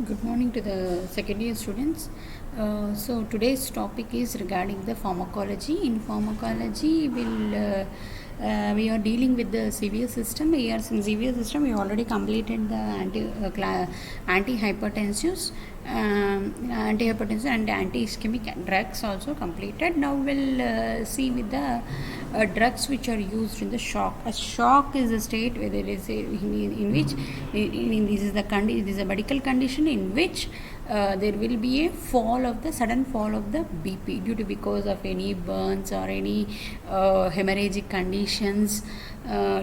Good morning to the second year students. So today's topic is regarding the pharmacology. In pharmacology, we are dealing with the severe system. Here in severe system, we already completed the antihypertensives, and anti-ischemic drugs also completed. Now we'll see with the drugs which are used in the shock. A shock is a state where there is in which this is this is a medical condition in which there will be a sudden fall of the BP due to because of any burns or any hemorrhagic conditions,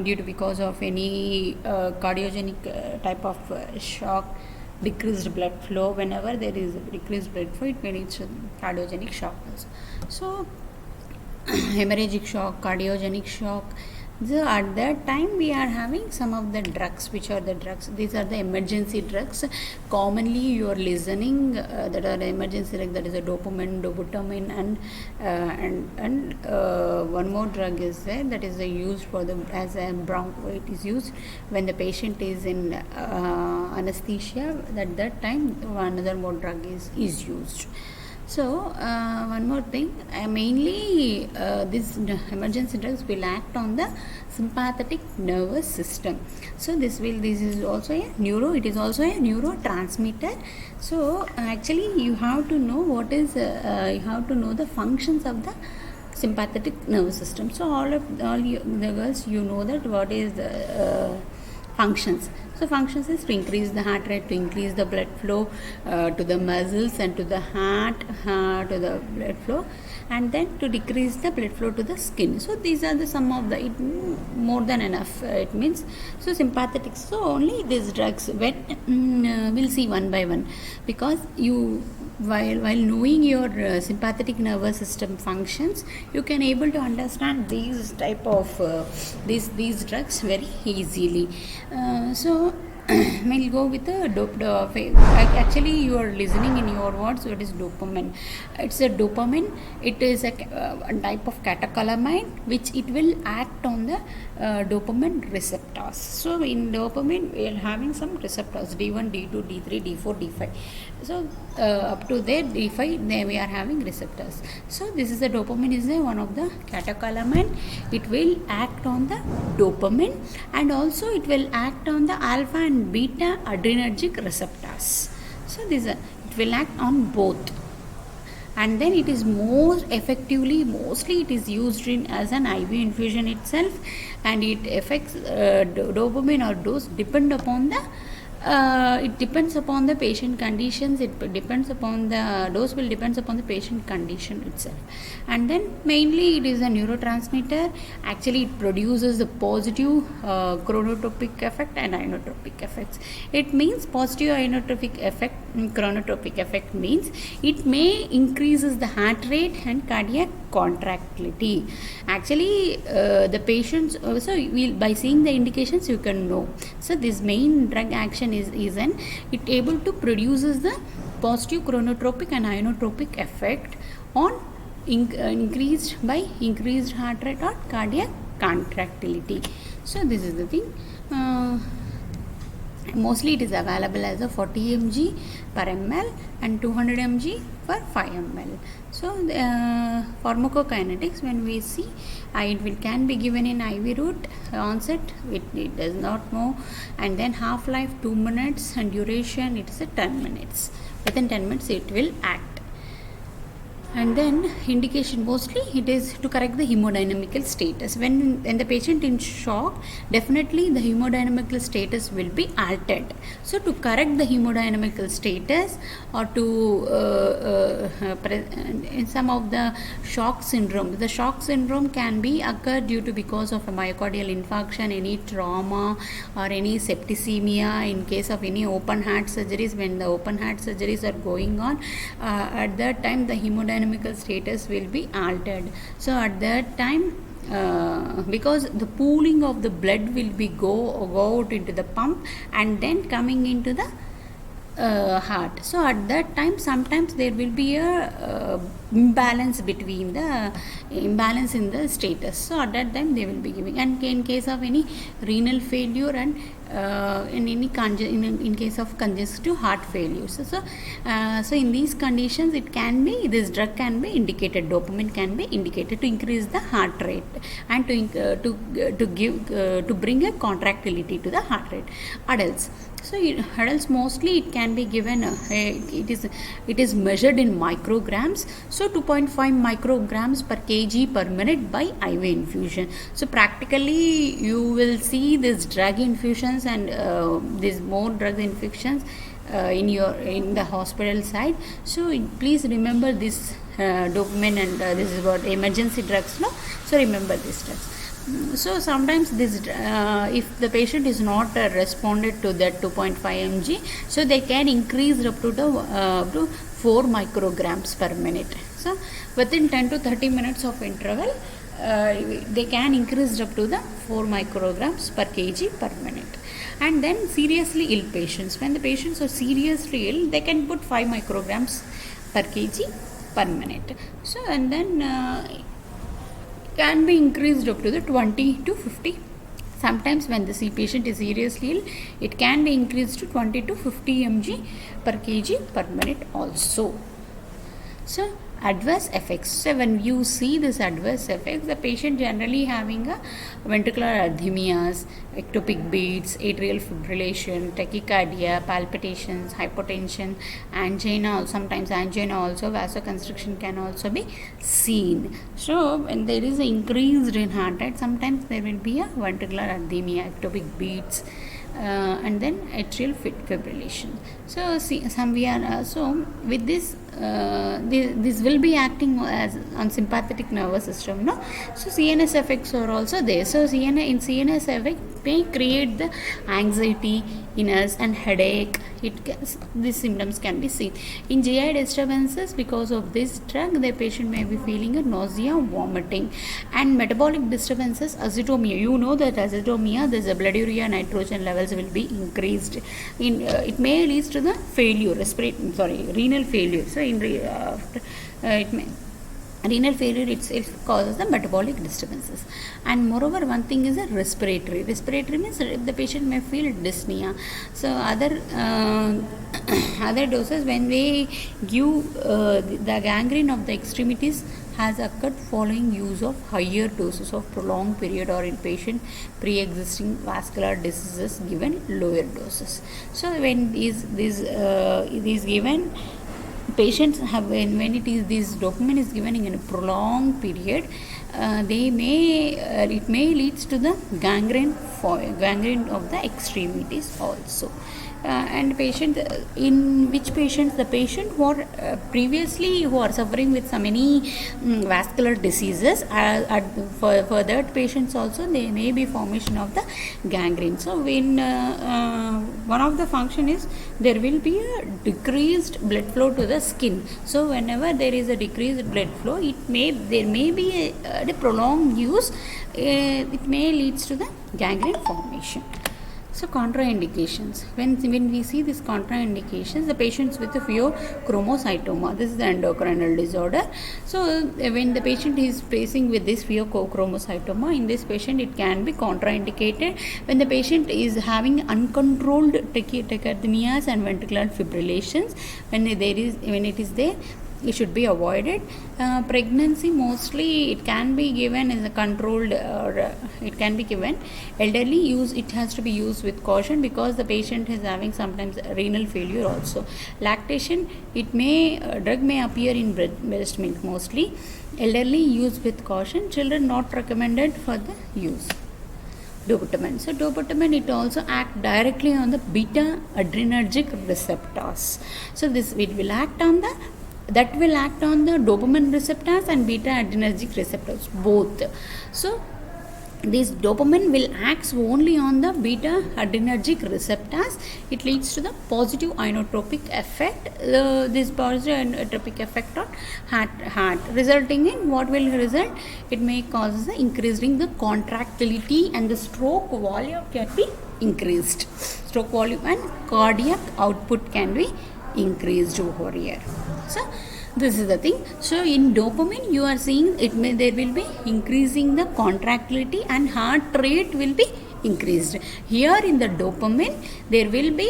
due to because of any cardiogenic type of shock, decreased blood flow. Whenever there is decreased blood flow, it means cardiogenic shock also. So hemorrhagic shock, cardiogenic shock. So at that time we are having some of the drugs. Which are the drugs? These are the emergency drugs. Commonly you are listening that are emergency drugs, that is a dopamine, dobutamine, and one more drug is there that is used for the as a broncho. It is used when the patient is in anesthesia. At that time another more drug is used. So one more thing, mainly these emergency drugs will act on the sympathetic nervous system. So this is also a it is also a neurotransmitter. So actually you have to know you have to know the functions of the sympathetic nervous system. So all the girls, you know that what is the functions. So functions is to increase the heart rate, to increase the blood flow to the muscles and to the heart, to the blood flow, and then to decrease the blood flow to the skin. So these are the some of the more than enough. It means so sympathetic. So only these drugs when we'll see one by one, because you while knowing your sympathetic nervous system functions, you can able to understand these type of these drugs very easily. So we'll go with the actually you are listening in your words what is dopamine. It's a dopamine. It is a type of catecholamine which it will act on the dopamine receptors. So in dopamine we are having some receptors D1, D2, D3, D4, D5. So up to there D5 there we are having receptors. So this is the dopamine is one of the catecholamine. It will act on the dopamine, and also it will act on the alpha and beta adrenergic receptors. So it will act on both, and then it is mostly it is used in as an IV infusion itself, and it affects dopamine or dose depend upon the it depends upon the patient conditions. It depends upon the dose will depends upon the patient condition itself. And then mainly it is a neurotransmitter. Actually it produces the positive chronotropic effect and inotropic effects. It means positive inotropic effect, chronotropic effect means it may increases the heart rate and cardiac contractility. Actually the patients also by seeing the indications you can know. So this main drug action is an it able to produces the positive chronotropic and inotropic effect on increased heart rate or cardiac contractility. So this is the thing. Mostly it is available as a 40 mg per ml and 200 mg for 5 ml. So pharmacokinetics, when we see it can be given in IV route. Onset it does not know, and then half life 2 minutes and duration it is a 10 minutes. Within 10 minutes it will act. And then indication mostly it is to correct the hemodynamical status. When the patient in shock, definitely the hemodynamical status will be altered. So to correct the hemodynamical status, or to in some of the shock syndrome, the shock syndrome can be occur due to because of a myocardial infarction, any trauma, or any septicemia. In case of any open heart surgeries, when the open heart surgeries are going on, at that time the hemodynamical status will be altered. So at that time because the pooling of the blood will be go out into the pump and then coming into the heart. So at that time sometimes there will be a imbalance in the status. So at that time they will be giving. And in case of any renal failure and in case of congestive heart failure. So in these conditions, this drug can be indicated, dopamine can be indicated to increase the heart rate and to bring a contractility to the heart rate. Adults. So adults, mostly it can be given, it is measured in micrograms. So 2.5 micrograms per kg per minute by IV infusion. So practically you will see this drug infusions and these more drug infusions in the hospital side. So please remember this dopamine, and this is what emergency drugs, no? So remember these drugs. So sometimes this if the patient is not responded to that 2.5 mg, so they can increase up to to 4 micrograms per minute. So within 10 to 30 minutes of interval, they can increase up to the 4 micrograms per kg per minute. And then seriously ill patients, when the patients are seriously ill, they can put 5 micrograms per kg per minute. So and then can be increased up to the 20 to 50. Sometimes when the patient is seriously ill, it can be increased to 20 to 50 mg per kg per minute also. So adverse effects. So when you see this adverse effects, the patient generally having a ventricular arrhythmias, ectopic beats, atrial fibrillation, tachycardia, palpitations, hypotension, angina. Sometimes angina also, vasoconstriction can also be seen. So when there is an increased in heart rate, sometimes there will be a ventricular arrhythmia, ectopic beats, and then atrial fibrillation. So so with this, this will be acting as on sympathetic nervous system, no? So CNS effects are also there. So CNS effect may create the anxiety in us and headache. These symptoms can be seen in GI disturbances. Because of this drug, the patient may be feeling a nausea, vomiting, and metabolic disturbances, azotemia. You know that azotemia, the blood urea nitrogen levels will be increased. It may lead to the renal failure. So renal failure itself causes the metabolic disturbances. And moreover, one thing is a respiratory means the patient may feel dyspnea. So other doses, when they give the gangrene of the extremities has occurred following use of higher doses of prolonged period, or in patient pre-existing vascular diseases given lower doses. So when these given patients have, when this dopamine is given in a prolonged period, it may leads to the gangrene of the extremities also. And patient, in which patients, the patient who are previously who are suffering with so many vascular diseases, for that patients also there may be formation of the gangrene. So when one of the function is there will be a decreased blood flow to the skin. So whenever there is a decreased blood flow, there may be a prolonged use, it may leads to the gangrene formation. So contraindications. When we see these contraindications, the patients with a pheochromocytoma, this is the endocrinal disorder. So when the patient is facing with this pheochromocytoma, in this patient it can be contraindicated when the patient is having uncontrolled tachyarrhythmias and ventricular fibrillations. When it is there, it should be avoided. Pregnancy, mostly it can be given as a controlled, or it can be given. Elderly use, it has to be used with caution because the patient is having sometimes renal failure also. Lactation, drug may appear in breast milk mostly. Elderly, use with caution. Children, not recommended for the use. Dopamine. So dopamine, it also act directly on the beta adrenergic receptors. So it will act on the dopamine receptors and beta adrenergic receptors both. So this dopamine will act only on the beta adrenergic receptors. It leads to the positive inotropic effect. This positive inotropic effect on heart, resulting in what will result? It may cause the increasing the contractility, and the stroke volume can be increased. Stroke volume and cardiac output can be increased over here. So this is the thing. So in dopamine, you are seeing there will be increasing the contractility and heart rate will be increased. Here in the dopamine there will be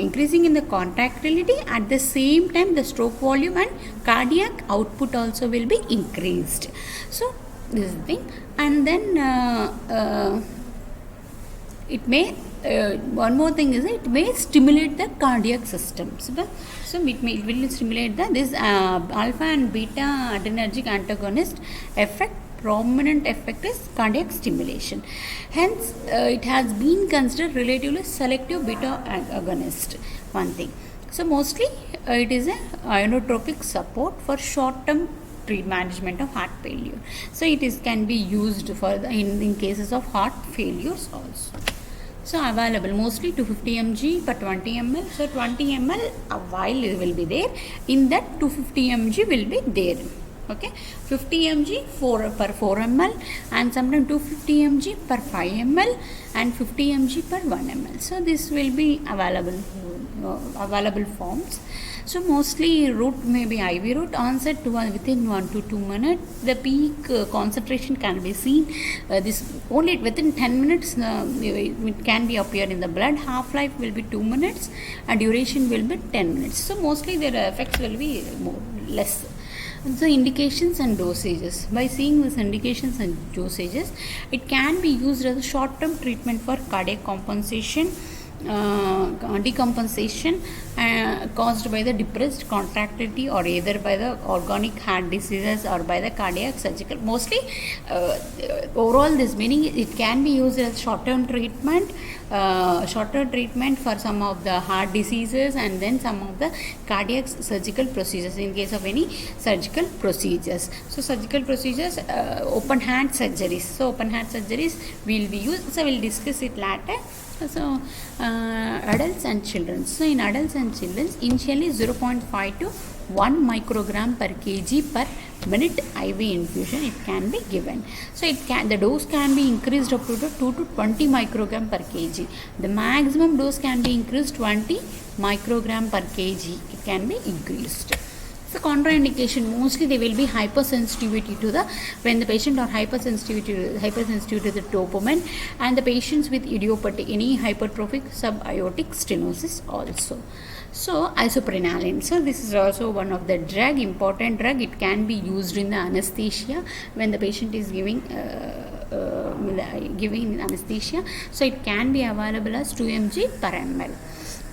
increasing in the contractility, at the same time the stroke volume and cardiac output also will be increased. So this is the thing. And then it may one more thing is it may stimulate the cardiac system. So it will stimulate this alpha and beta adrenergic antagonist effect. Prominent effect is cardiac stimulation. Hence it has been considered relatively selective beta agonist. One thing. So mostly it is a inotropic support for short-term management of heart failure. So it can be used for in cases of heart failures also. So available mostly 250 mg per 20 ml. So 20 ml a vial will be there. In that 250 mg will be there. Okay, 50 mg per 4 ml, and sometimes 250 mg per 5 ml and 50 mg per 1 ml. So this will be available forms. So mostly route may be IV route, onset within 1 to 2 minutes. The peak concentration can be seen. This only within 10 minutes it can be appear in the blood. Half life will be 2 minutes and duration will be 10 minutes. So mostly their effects will be less. The indications and dosages. By seeing these indications and dosages, it can be used as a short-term treatment for cardiac compensation, decompensation caused by the depressed contractility or either by the organic heart diseases or by the cardiac surgical. Mostly overall this meaning it can be used as short-term treatment, for some of the heart diseases and then some of the cardiac surgical procedures in case of any surgical procedures. So surgical procedures, open heart surgeries. So open heart surgeries will be used. So we'll discuss it later. So adults and children. So in adults and children, initially 0.5 to 1 microgram per kg per minute IV infusion it can be given. So the dose can be increased up to 2 to 20 microgram per kg. The maximum dose can be increased 20 microgram per kg. It can be increased. So contraindication, mostly they will be hypersensitivity to the, when the patient are hypersensitive to the dopamine, and the patients with idiopathic, any hypertrophic subaortic stenosis also. So isoprenaline. So this is also one of the important drug. It can be used in the anesthesia when the patient is giving anesthesia. So it can be available as 2 mg per ml.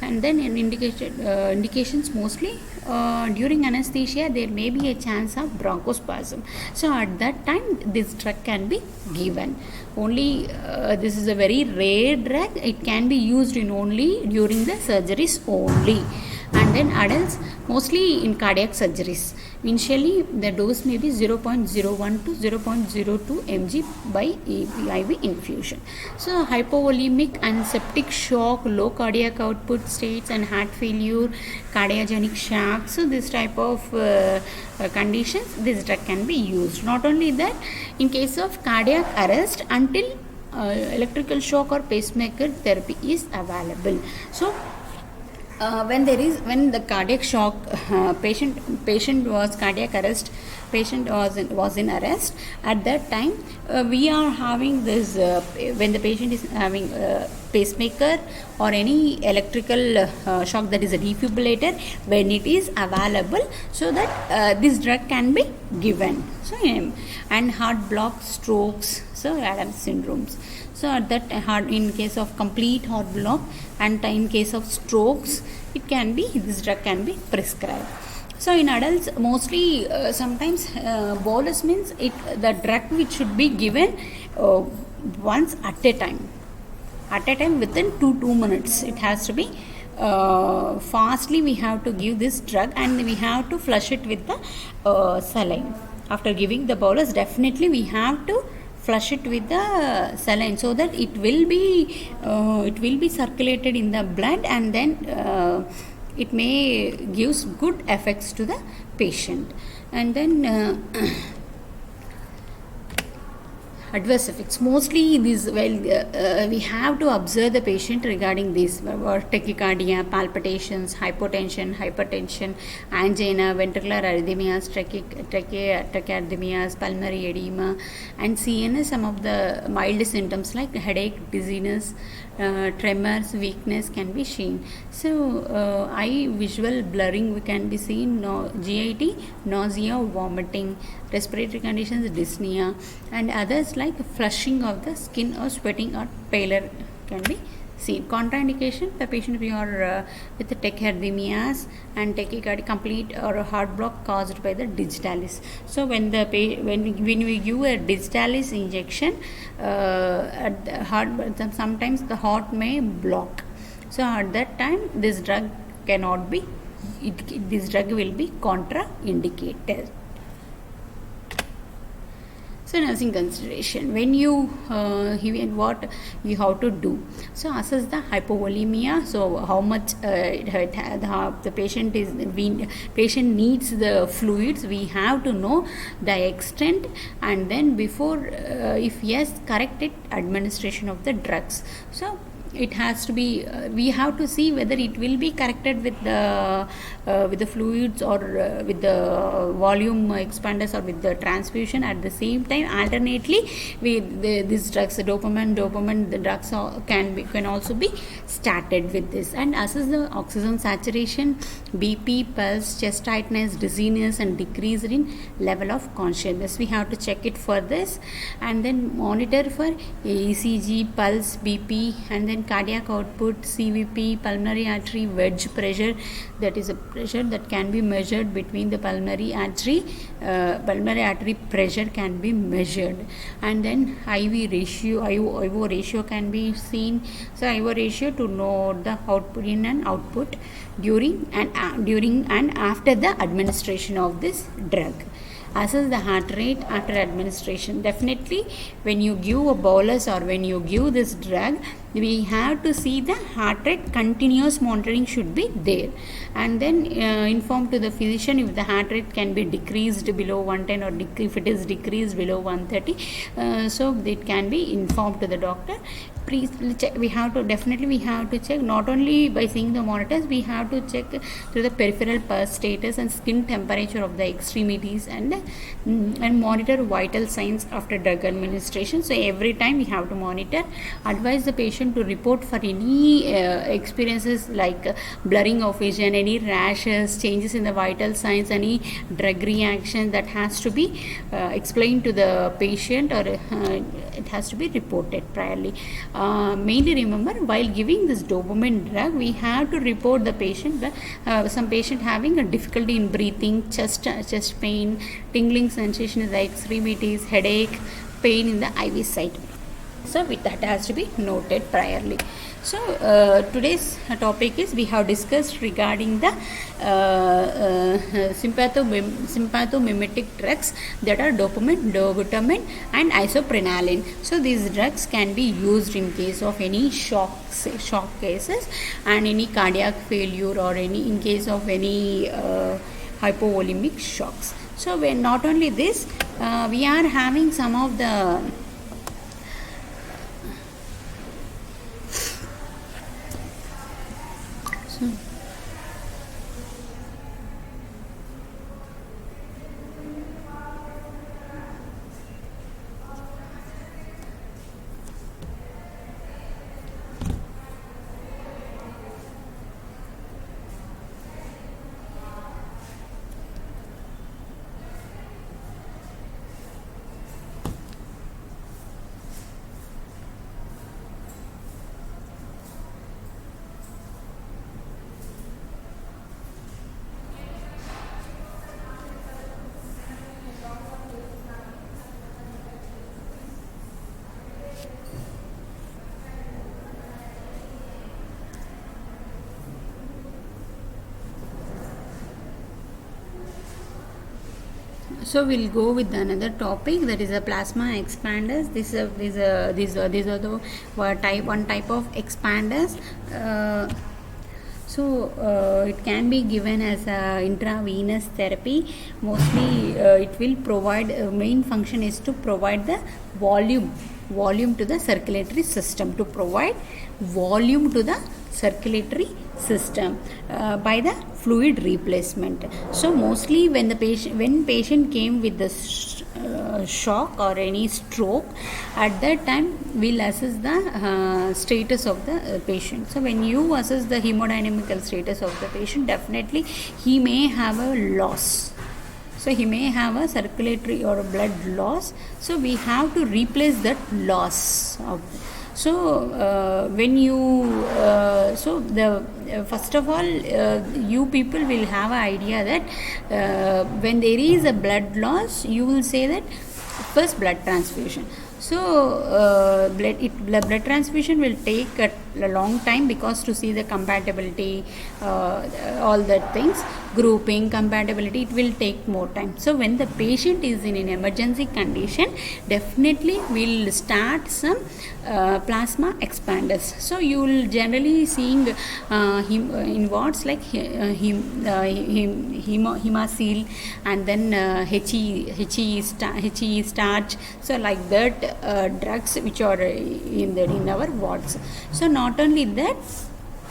And then in indications mostly during anesthesia there may be a chance of bronchospasm. So at that time this drug can be given. Only this is a very rare drug. It can be used in only during the surgeries only. And then adults mostly in cardiac surgeries. Initially the dose may be 0.01 to 0.02 mg by IV infusion. So hypovolemic and septic shock, low cardiac output states and heart failure, cardiogenic shock. So this type of conditions this drug can be used. Not only that, in case of cardiac arrest until electrical shock or pacemaker therapy is available. So when the cardiac shock patient was cardiac arrest, patient was in arrest, at that time we are having this when the patient is having pacemaker or any electrical shock, that is a defibrillator, when it is available, so that this drug can be given. So and heart block, strokes, so Adams syndromes. So at that in case of complete heart block and in case of strokes, this drug can be prescribed. So in adults mostly sometimes bolus means the drug which should be given once at a time within 2 minutes. It has to be fastly we have to give this drug, and we have to flush it with the saline. After giving the bolus, definitely we have to flush it with the saline, so that it will be circulated in the blood, and then it may gives good effects to the patient. And then adverse effects. Mostly these, we have to observe the patient regarding this, tachycardia, palpitations, hypertension, angina, ventricular arrhythmias, tachyarrhythmias, pulmonary edema, and CNS. Some of the mild symptoms like headache, dizziness, tremors, weakness can be seen. So eye visual blurring can be seen, GIT, nausea, vomiting, respiratory conditions, dyspnea, and others like flushing of the skin or sweating or pallor can be seen. Contraindication: the patient with the tachyarrhythmias and tachycardia, complete or a heart block caused by the digitalis. So when we give a digitalis injection, at the heart, sometimes the heart may block. So at that time, this drug cannot be. This drug will be contraindicated. So nursing consideration: when you what you have to do. So assess the hypovolemia. So how much the patient needs the fluids. We have to know the extent, and then before, if yes, correct it, administration of the drugs. So it has to be, we have to see whether it will be corrected with the fluids or with the volume expanders or with the transfusion. At the same time, alternately, these drugs, dopamine, the drugs can also be started with this. And assess the oxygen saturation, BP, pulse, chest tightness, dizziness, and decrease in level of consciousness. We have to check it for this, and then monitor for ECG, pulse, BP, and then cardiac output, CVP, pulmonary artery wedge pressure, that is a pressure that can be measured between the pulmonary artery pressure can be measured, and then IV ratio, IO ratio can be seen. So IO ratio to know the output in and output during and after the administration of this drug. Assess the heart rate after administration. Definitely, when you give a bolus or when you give this drug, we have to see the heart rate. Continuous monitoring should be there, and then inform to the physician if the heart rate can be decreased below 110 or if it is decreased below 130. So it can be informed to the doctor. Please check. We have to check not only by seeing the monitors. We have to check through the peripheral pulse status and skin temperature of the extremities, and monitor vital signs after drug administration. So every time we have to monitor. Advise the patient to report for any experiences like blurring of vision, any rashes, changes in the vital signs, any drug reaction that has to be explained to the patient, or it has to be reported priorly. Mainly remember, while giving this dopamine drug, we have to report the patient. Some patient having a difficulty in breathing, chest pain, tingling sensation in the extremities, headache, pain in the IV site. So that has to be noted priorly. So today's topic is, we have discussed regarding the sympathomimetic drugs, that are dopamine, dobutamine, and isoprenaline. So these drugs can be used in case of any shock cases and any cardiac failure, or in case of any hypovolemic shocks. So when not only this, we are having some of the So we'll go with another topic, that is a plasma expanders. These are the one type of expanders. So it can be given as a intravenous therapy. Mostly it will provide, main function is to provide the volume to the circulatory system, to provide volume to the circulatory system by the fluid replacement. So mostly when patient came with the shock or any stroke, at that time we'll assess the status of the patient. So when you assess the hemodynamical status of the patient, definitely he may have a loss. So he may have a circulatory or a blood loss. So we have to replace that loss of. So when you so the first of all, you people will have an idea that when there is a blood loss, you will say that first blood transfusion. So blood transfusion will take a long time, because to see the compatibility, all that things, grouping, compatibility, it will take more time. So when the patient is in an emergency condition, definitely we'll start some plasma expanders. So you will generally seeing in wards like Hemacil, and then HE starch. So like that drugs which are in our wards. So not only that,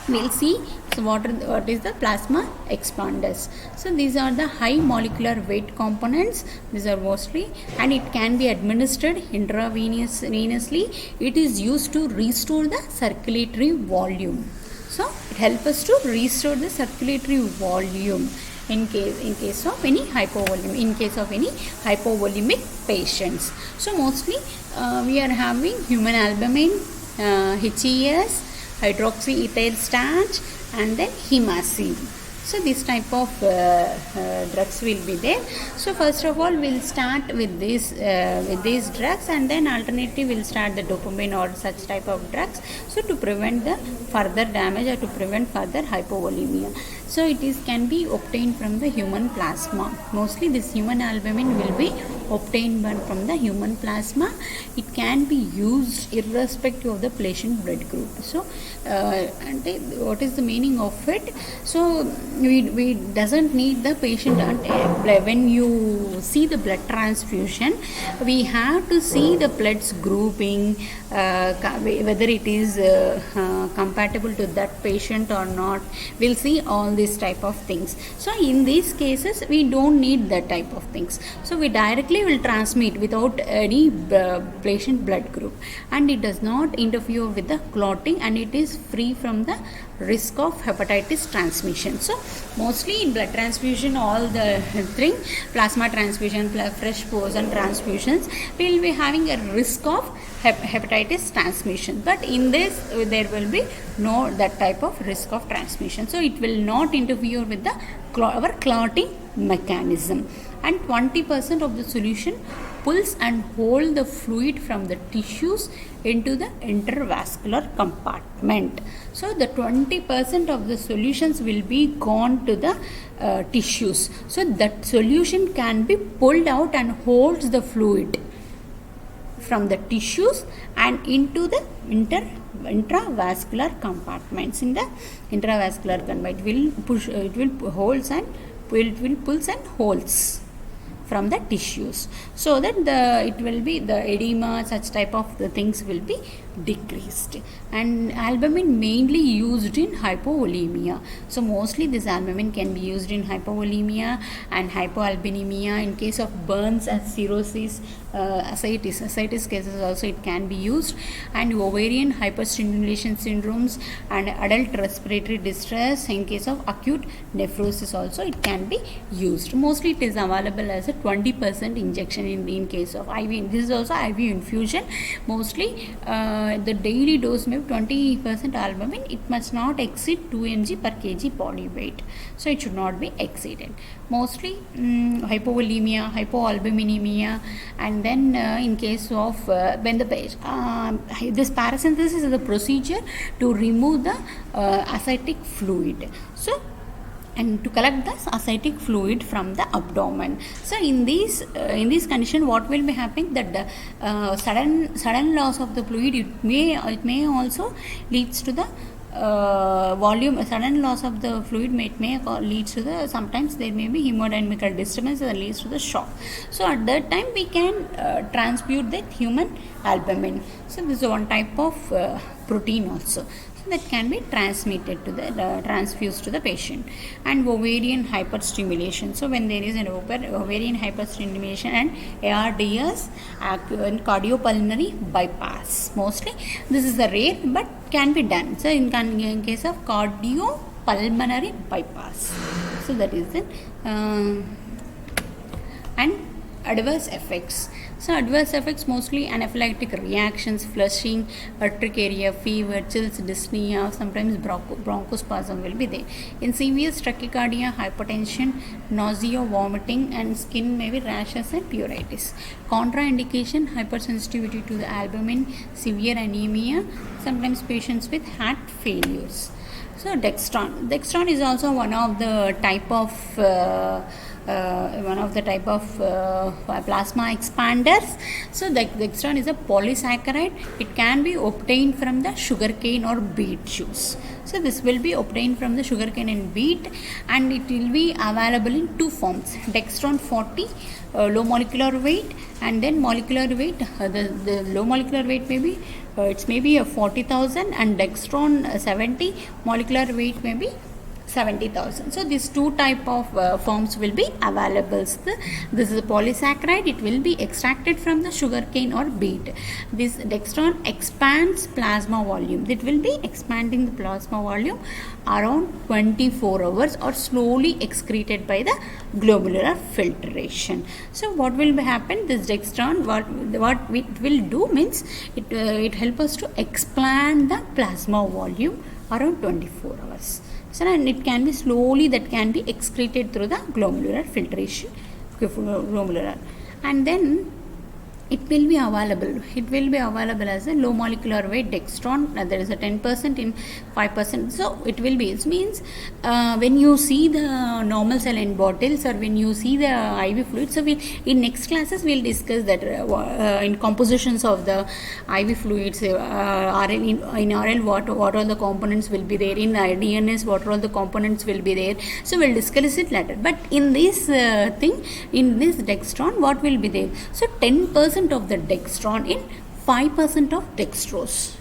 we'll see what is the plasma expanders. So these are the high molecular weight components. These are mostly, and it can be administered intravenously. It is used to restore the circulatory volume. So it helps us to restore the circulatory volume in case of any hypovolemic patients. So mostly we are having human albumin, HES, hydroxyethyl starch, and then Hemacil. So this type of drugs will be there. So first of all, we'll start with these drugs, and then alternatively we'll start the dopamine or such type of drugs, so to prevent the further damage or to prevent further hypovolemia. So it can be obtained from the human plasma. Mostly this human albumin will be obtained from the human plasma. It can be used irrespective of the patient blood group. So and what is the meaning of it? So we doesn't need the patient when you see the blood transfusion, we have to see the blood's grouping, whether it is compatible to that patient or not. We'll see all these type of things. So in these cases, we don't need that type of things. So we directly will transmit without any patient blood group, and it does not interfere with the clotting, and it is free from the risk of hepatitis transmission. So mostly in blood transfusion, all the thing, plasma transfusion, fresh frozen transfusions, we will be having a risk of hepatitis transmission, but in this there will be no that type of risk of transmission. So it will not interfere with the our clotting mechanism. And 20% of the solution pulls and hold the fluid from the tissues into the intravascular compartment. So the 20% of the solutions will be gone to the tissues. So that solution can be pulled out and holds the fluid from the tissues and into the intravascular compartments. In the intravascular compartment, it will pulls and holds from the tissues, so that it will be the edema, such type of the things will be decreased. And albumin mainly used in hypovolemia. So mostly this albumin can be used in hypovolemia and hypoalbuminemia. In case of burns and cirrhosis, ascites cases also it can be used, and ovarian hyperstimulation syndromes and adult respiratory distress. In case of acute nephrosis also it can be used. Mostly it is available as a 20% injection in case of IV. This is also IV infusion. Mostly the daily dose may be 20% albumin. It must not exceed 2 mg per kg body weight. So it should not be exceeded. Mostly hypovolemia, hypoalbuminemia, and then in case of when the this paracentesis is the procedure to remove the ascitic fluid. So and to collect the ascitic fluid from the abdomen. So in this condition, what will be happening, that the sudden loss of the fluid, it may also leads to the volume, sudden loss of the fluid may leads to the, sometimes there may be hemodynamical disturbance that leads to the shock. So at that time we can transmute the human albumin. So this is one type of protein also that can be transmitted to the transfused to the patient. And ovarian hyperstimulation. So when there is an ovarian hyperstimulation and ARDS and cardiopulmonary bypass, mostly this is a rare but can be done. So in case of cardiopulmonary bypass, so that is it. And adverse effects. So adverse effects mostly anaphylactic reactions, flushing, urticaria, fever, chills, dyspnea, sometimes bronchospasm will be there. In severe tachycardia, hypertension, nausea, vomiting, and skin may be rashes and pruritus. Contraindication, hypersensitivity to the albumin, severe anemia, sometimes patients with heart failures. So dextran is also one of the type of plasma expanders. So the dextran is a polysaccharide. It can be obtained from the sugarcane or beet juice. So this will be obtained from the sugarcane and beet, and it will be available in two forms: dextran 40, low molecular weight, and then molecular weight. The low molecular weight may be it's maybe a 40,000, and dextran 70 molecular weight may be 70,000. So these two type of forms will be available. This is a polysaccharide. It will be extracted from the sugarcane or beet. This dextran expands plasma volume. It will be expanding the plasma volume around 24 hours or slowly excreted by the glomerular filtration. So what will happen? This dextran, what it will do means it help us to expand the plasma volume around 24 hours. So, and it can be slowly, that can be excreted through the glomerular filtration, and then it will be available. It will be available as a low molecular weight dextran. There is a 10% in 5%. So it will be. It means when you see the normal saline bottles or when you see the IV fluid. So in next classes we'll discuss that in compositions of the IV fluids. In RL what all the components will be there. In DNS what all the components will be there. So we'll discuss it later. But in this thing, in this dextran, what will be there? So 10% of the dextran in 5% of dextrose.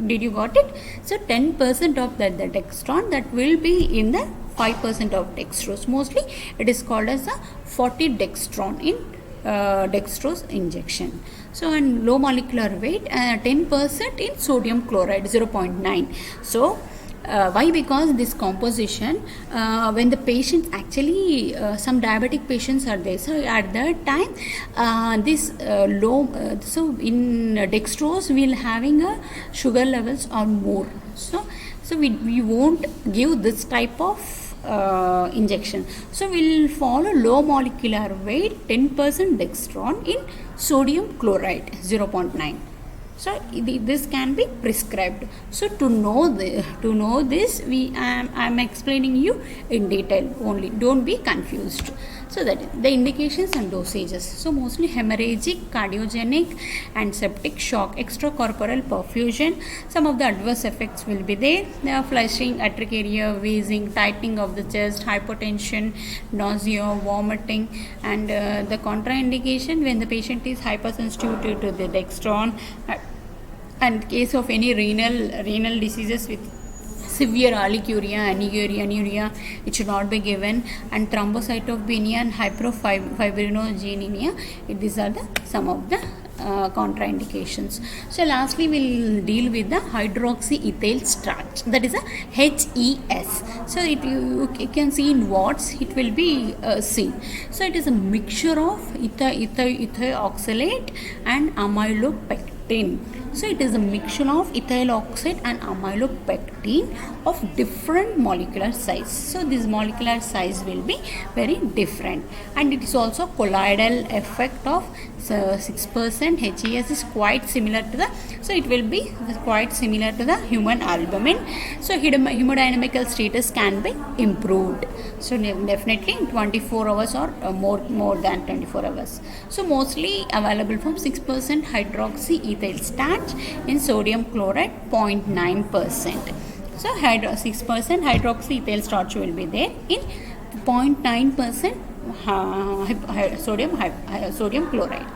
Did you got it? So 10% of the dextran that will be in the 5% of dextrose. Mostly it is called as a 40 dextran in dextrose injection. So and low molecular weight 10% in sodium chloride 0.9. So why? Because this composition, when the patients actually, some diabetic patients are there, so at that time this low, so in dextrose we will having a sugar levels are more, so we won't give this type of injection. So we will follow low molecular weight 10% dextran in sodium chloride 0.9. So this can be prescribed. So to know this, I am explaining you in detail only. Don't be confused. So that is the indications and dosages. So mostly hemorrhagic, cardiogenic, and septic shock, extracorporeal perfusion. Some of the adverse effects will be there. Flushing, urticaria, wheezing, tightening of the chest, hypotension, nausea, vomiting, and the contraindication when the patient is hypersensitive to the dextran. And case of any renal diseases with severe alicuria, anuria, it should not be given, and thrombocytopenia and hyperfibrinogenemia. These are some of the contraindications. So lastly we'll deal with the hydroxyethyl starch, that is a HES. So you can see in watts it will be seen. So it is a mixture of ethyl oxalate and amylopectin. So it is a mixture of ethyl oxide and amylopectin of different molecular size. So this molecular size will be very different, and it is also colloidal effect of 6%. HES is quite similar to the, so it will be quite similar to the human albumin. So hemodynamical status can be improved. So definitely in 24 hours or more than 24 hours. So mostly available from 6% hydroxyethyl starch in sodium chloride 0.9%. So 6% hydroxyethyl starch will be there in 0.9% sodium chloride.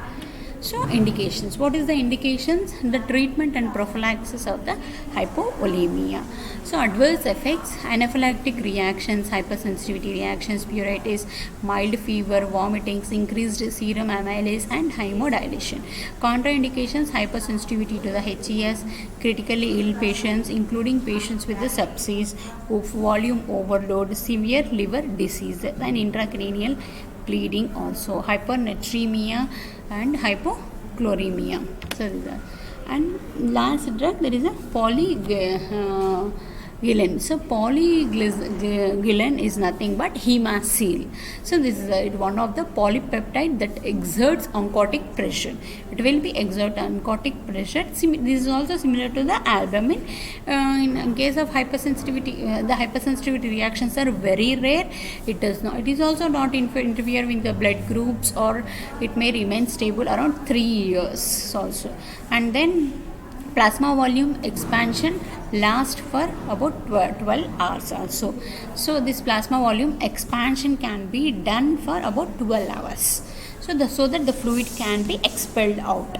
So indications. What is the indications? The treatment and prophylaxis of the hypovolemia. So adverse effects, anaphylactic reactions, hypersensitivity reactions, pruritus, mild fever, vomitings, increased serum amylase and hemodilation. Contraindications, hypersensitivity to the HES, critically ill patients including patients with the sepsis, volume overload, severe liver disease and intracranial bleeding, also hypernatremia and hypochloremia. So and last drug, there is a polyglycine. So polyglycine is nothing but hemacil. So this is one of the polypeptide that exerts oncotic pressure. It will be exert oncotic pressure. This is also similar to the albumin. In case of hypersensitivity, the hypersensitivity reactions are very rare. It is also not interfere with the blood groups, or it may remain stable around 3 years also. And then plasma volume expansion lasts for about 12 hours also. So this plasma volume expansion can be done for about 12 hours. So that the fluid can be expelled out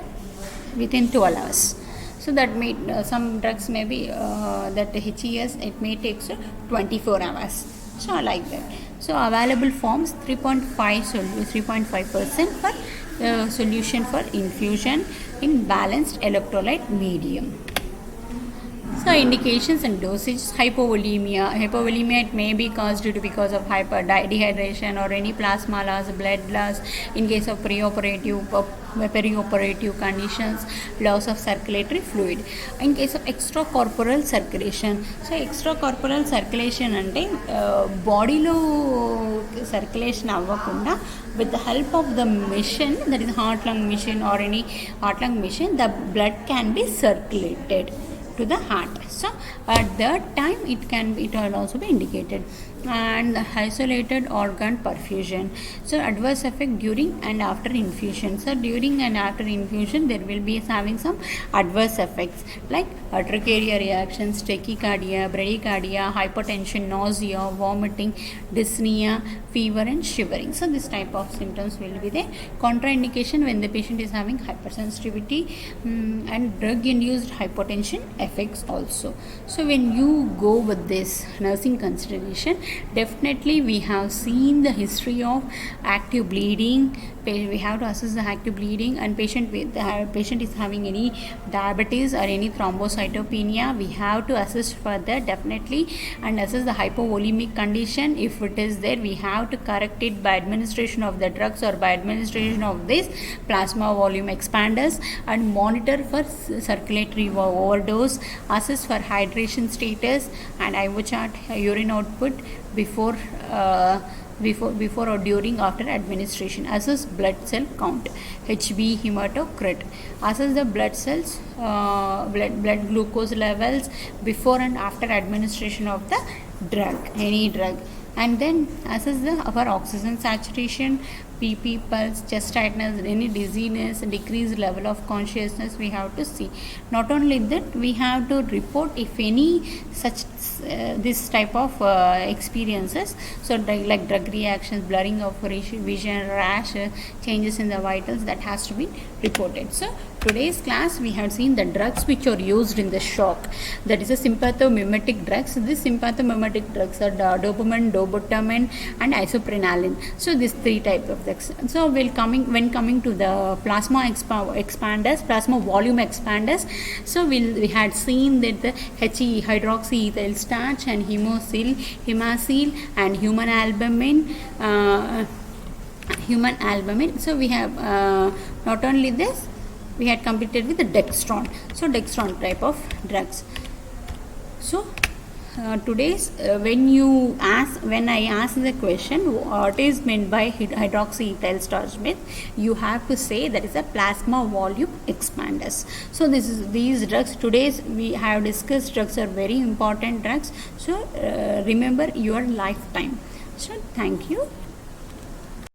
within 12 hours. So that may some drugs may be that HES, it may take 24 hours. So like that. So available forms 3.5% for solution for infusion in balanced electrolyte medium. So indications and dosage. Hypovolemia, it may be caused because of dehydration or any plasma loss, blood loss. In case of perioperative conditions, loss of circulatory fluid. In case of extracorporeal circulation, so extracorporeal circulation ante bodylo circulation avvakunda with the help of the machine, that is heart-lung machine or any heart-lung machine, the blood can be circulated to the heart. So at that time it will also be indicated. And isolated organ perfusion. So adverse effect during and after infusion. So during and after infusion there will be having some adverse effects like urticaria reactions, tachycardia, bradycardia, hypertension, nausea, vomiting, dyspnea, fever and shivering. So this type of symptoms will be there. Contraindication when the patient is having hypersensitivity and drug induced hypotension effects also. So when you go with this nursing consideration, definitely we have seen the history of active bleeding. We have to assess the active bleeding, and patient is having any diabetes or any thrombocytopenia, we have to assess further definitely, and assess the hypovolemic condition. If it is there, we have to correct it by administration of the drugs or by administration of this plasma volume expanders, and monitor for circulatory overdose, assess for hydration status and IV chart, urine output before or during after administration. Assess blood cell count, HB, hematocrit. Assess the blood cells, blood glucose levels before and after administration of the drug, any drug. And then assess our oxygen saturation, PP, pulse, chest tightness, any dizziness, decreased level of consciousness we have to see. Not only that, we have to report if any such this type of experiences. So like drug reactions, blurring of vision, rash, changes in the vitals, that has to be reported. So today's class we have seen the drugs which are used in the shock, that is a sympathomimetic drugs. These sympathomimetic drugs are dopamine, dobutamine and isoprenaline. So these three types of drugs. So when coming to the plasma expanders, plasma volume expanders, so we had seen that the hydroxyethyl starch and hemacil and human albumin. So we have not only this, we had completed with the dextran. So dextran type of drugs. So today's when I ask the question what is meant by hydroxyethyl starch means, you have to say that is a plasma volume expanders. So these drugs today's we have discussed drugs are very important drugs. So remember your lifetime. So thank you.